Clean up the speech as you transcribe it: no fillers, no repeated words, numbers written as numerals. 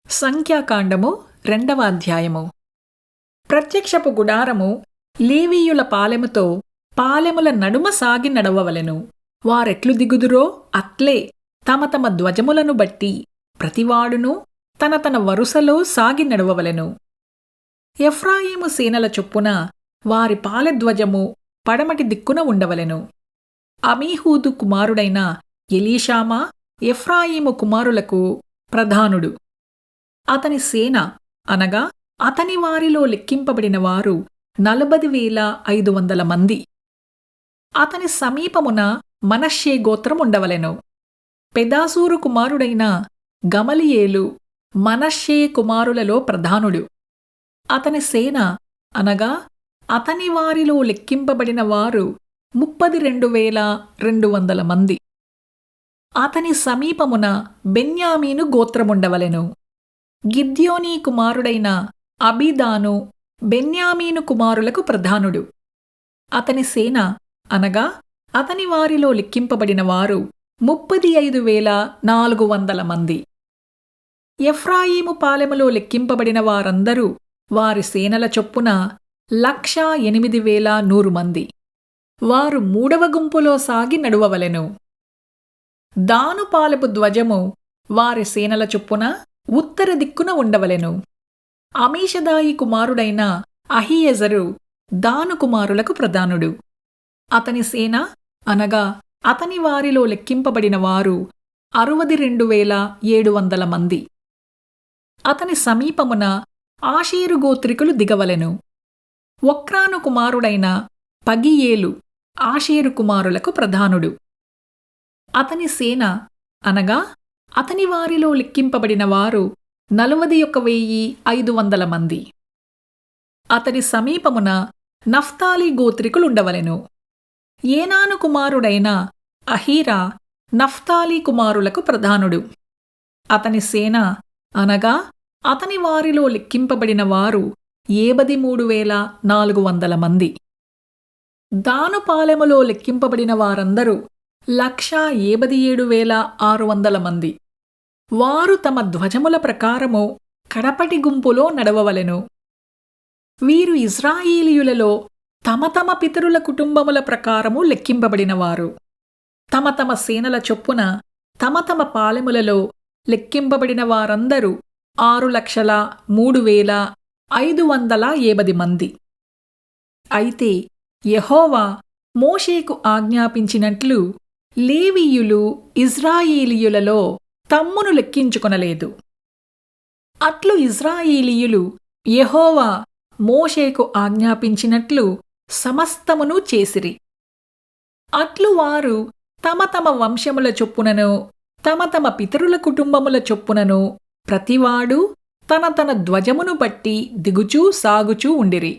సంఖ్యాకాండము 2వ అధ్యాయము. ప్రత్యక్షపు గుడారము లేవీయుల పాలెముతో పాలెముల నడుమ సాగి నడవవలెను. వారెట్లు దిగుదురో అట్లే తమ తమ ధ్వజములను బట్టి ప్రతివాడును తన తన వరుసలో సాగి నడవవలెను. ఎఫ్రాయిము సేనల చొప్పున వారి పాలెధ్వజము పడమటి దిక్కున ఉండవలెను. అమీహూదు కుమారుడైన ఎలీషామా ఎఫ్రాయిము కుమారులకు ప్రధానుడు. అతని సేన అనగా అతని వారిలో లెక్కింపబడిన వారు 40,500 మంది. అతని సమీపమున మనష్షే గోత్రం ఉండవలెను. పెదాసూరు కుమారుడైన గమలియేలు మనష్షే కుమారులలో ప్రధానుడు. అతని సేన అనగా అతని వారిలో లెక్కింపబడిన వారు 32,200 మంది. అతని సమీపమున బెన్యామీను గోత్రముండవలెను. గిద్యోనీ కుమారుడైన అబీదాను బెన్యామీను కుమారులకు ప్రధానుడు. అతని సేన అనగా అతని వారిలో లెక్కింపబడిన వారు 35,400 మంది. ఎఫ్రాయిము పాలెములో లెక్కింపబడిన వారందరూ వారి సేనల చొప్పున 108,100 మంది. వారు 3వ గుంపులో సాగి నడువవలెను. దాను పాలెపు ధ్వజము వారి సేనల చొప్పున ఉత్తర దిక్కున ఉండవలెను. అమీషదాయి కుమారుడైన అహీయెజరు దాను కుమారులకు ప్రధానుడు. అతని సేన అనగా అతని వారిలో లెక్కింపబడిన వారు 62,700 మంది. అతని సమీపమున ఆషేరు గోత్రికులు దిగవలెను. ఒక్రాను కుమారుడైన పగియేలు ఆషేరు కుమారులకు ప్రధానుడు. అతని సేన అనగా అతని వారిలో లెక్కింపబడిన వారు 41,500 మంది. అతని సమీపమున నఫ్తాలి గోత్రికులుండవలెను. ఏనాను కుమారుడైన అహీరా నఫ్తాలి కుమారులకు ప్రధానుడు. అతని సేన అనగా అతని వారిలో లెక్కింపబడిన వారు 73,400 మంది. దాను పాలెములో లెక్కింపబడిన వారందరూ 1,57,600 మంది. వారు తమ ధ్వజముల ప్రకారము కడపటి గుంపులో నడవవలెను. వీరు ఇశ్రాయేలీయులలో తమ తమ పితరుల కుటుంబముల ప్రకారము లెక్కింపబడినవారు. తమ తమ సేనల చొప్పున తమ తమ పాలెములలో లెక్కింపబడిన వారందరూ 6,03,580 మంది. అయితే యెహోవా మోషేకు ఆజ్ఞాపించినట్లు లేవీయులు ఇశ్రాయేలీయులలో తమ్మును లెక్కించుకొనలేదు. అట్లు ఇశ్రాయేలీయులు యెహోవా మోషేకు ఆజ్ఞాపించినట్లు సమస్తమును చేసిరి. అట్లు వారు తమ తమ వంశముల చొప్పునను తమ తమ పితరుల కుటుంబముల చొప్పునను ప్రతివాడు తన తన ధ్వజమును బట్టి దిగుచూ సాగుచూ ఉండిరి.